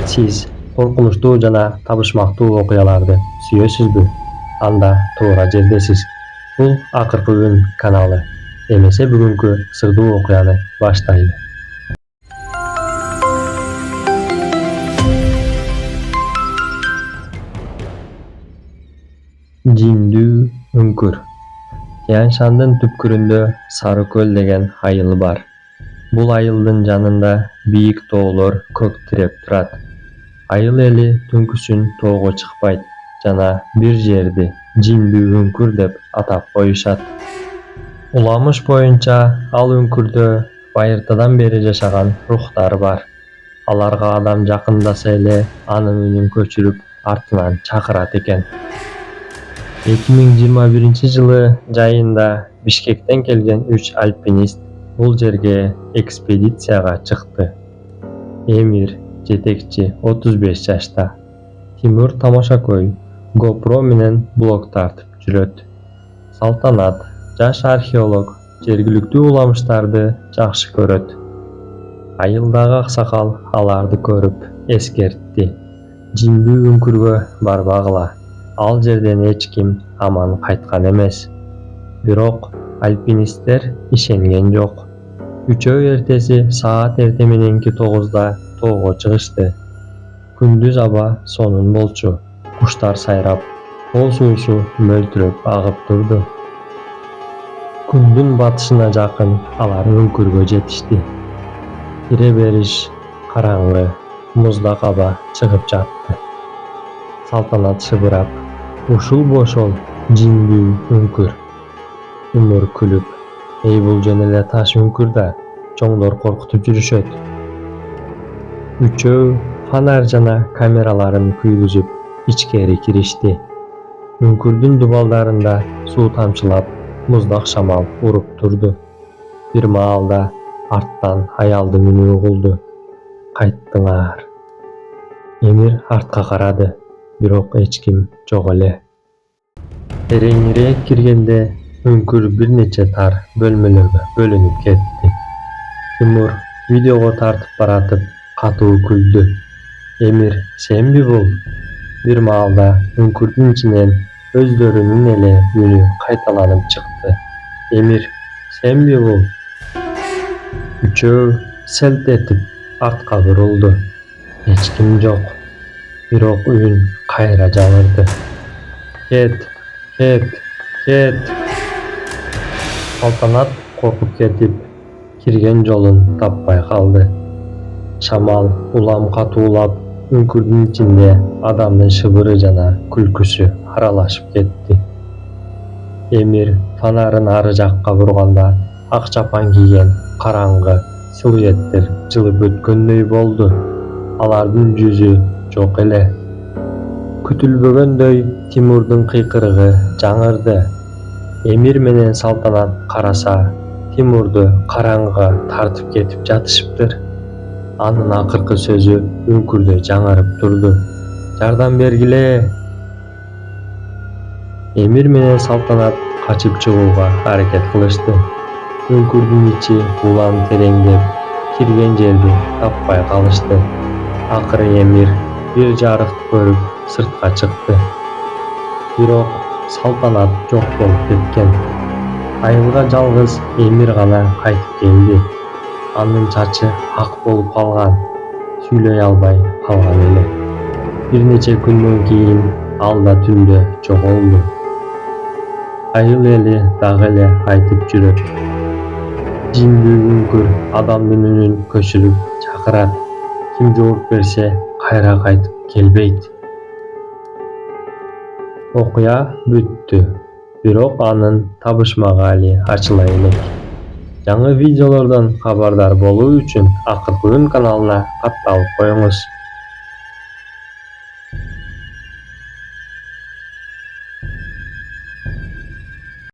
Siz korkunçlu jana табышмактуу окуяларды сүйөсүзбү? Анда туура жердесиз. Бул Акыркы күн каналы. Эмесе бүгүнкү сырдуу окуяны баштайлы. Жиндүү үңкүр. Тянь-Шандын түпкүрүндө Сарыкөл деген айыл бар. Бул айылдын жанында бийик тоолор көктүрөп турат. Айыл эли түнкүсүн тоого чыкпайт жана бир жерди Жиндүү үңкүр деп атап коюшат. Уламыш боюнча ал үңкүрдө байыртадан бери жашаган рухтар бар. Аларга адам жакындаса эле анын үнүн көчүрүп артынан чакырат экен. 2021-жылы жайында Бишкектен келген 3 альпинист бул жерге экспедицияга чыкты. Эмир жетекчи 35 жашта. Тимур Тамашакөй GoPro менен блог тартып жүрөт. Салтанат жаш археолог жергиликтүү уламыштарды жакшы көрөт. Айылдагы аксакал аларды көрүп эскертти. Жиндүү үңкүргө барбагыла. Ал жерден эч ким аман кайткан эмес. Бирок альпинисттер ишенген жок. Үчөө эртеси саат эрте мененки 9-да тоого чыгышты. Күндүз аба сонун болчу. Куштар сайрап, кол суусу мөлтүрөп агып турду. Күндүн батышына жакын алар үңкүргө жетишти. Кире бериш караңгы, муздак аба чыгып жатты. Салтанат шыбырап: "Ушул бошол Жиндүү үңкүр." Тимур күлүп: "Эй, бул жөн эле таш үңкүр да, чоңдор коркутуп жүрүшөт." Үчөө фонарь жана камераларын күйгүзүп ичкери киришти. Үңкүрдүн дубалдарында суу тамчылап, муздак шамал уруп турду. Бир маалда арттан аялдын үнү угулду: "Кайттыңар." Эмир артка карады, бирок эч ким жок эле. Тереңирээк киргенде үңкүр бир нече тар бөлмөлөргө бөлүнүп кетти. Тимур видеого тартып баратып катуу күлдү. "Эмир, сенби бул?" Бир маалда үңкүрдүн ичинен өздөрүнүн эле үнү кайталанып чыкты: "Эмир, сенби бул?" Үчөө селт этип артка бурулду. Эч ким жок. Бирок үн кайра жаңырды: "Кет, кет, кет!" Салтанат коркуп кетип, кирген жолун таппай калды. Шамал улам катуулап, үңкүрдүн ичинде адамдын шыбыры жана күлкүсү аралашып кетти. Эмир фонарын ары жакка бурганда ак чапан кийген караңгы силуэттер жылып өткөндөй болду. Алардын жүзү жок эле. Күтүлбөгөндөй Тимурдун кыйкырыгы жаңырды. Эмир менен Салтанат караса, Тимурду караңгыга тартып кетип жатышыптыр. Анын акыркы сөзү үңкүрдө жаңырып турду: "Жардам бергиле!" Эмир менен Салтанат качып чыгууга аракет кылышты. Үңкүрдүн ичи улам тереңдеп, кирген жерди таппай калышты. Акыры Эмир бир жарыкты көрүп сыртка чыкты. Бирок Салтанат жок болуп кеткен. Айылга жалгыз Эмир гана кайтып келди. Анын чачы ак болуп калган, сүйлөй албай калган эле. Бир нече күндөн кийин ал да түндө жоголду. Айыл эли дагы эле айтып жүрөт: "Жиндүү үңкүр адамдын үнүн көчүрүп чакырат. Ким жооп берсе, кайра кайтып келбейт." Окуя бүттү, бирок анын табышма кали ачыла элек. Жаңы видеолордон кабардар болуу үчүн Акыркы күн каналына катталып коюңуз.